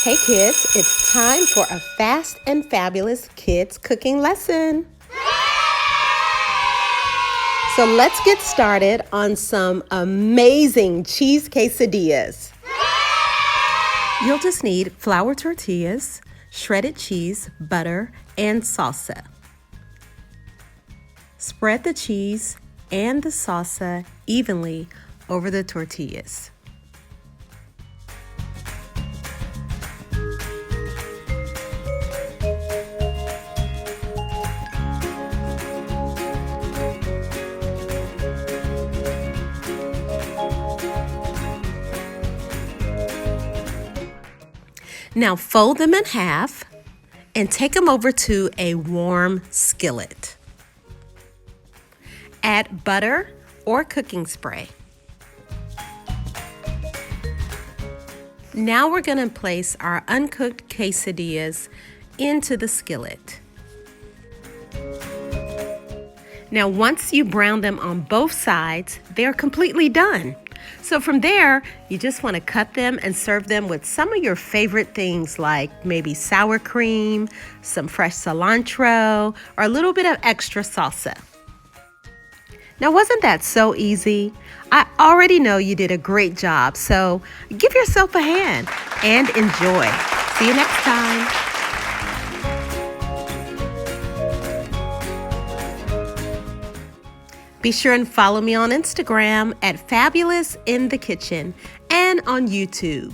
Hey kids, it's time for a fast and fabulous kids cooking lesson. So let's get started on some amazing cheese quesadillas. You'll just need flour tortillas, shredded cheese, butter, and salsa. Spread the cheese and the salsa evenly over the tortillas. Now fold them in half and take them over to a warm skillet. Add butter or cooking spray. Now we're going to place our uncooked quesadillas into the skillet. Now once you brown them on both sides, they're completely done. So from there, you just want to cut them and serve them with some of your favorite things like maybe sour cream, some fresh cilantro, or a little bit of extra salsa. Now, wasn't that so easy? I already know you did a great job, so give yourself a hand and enjoy. See you next time. Be sure and follow me on Instagram at Fabulous in the Kitchen and on YouTube.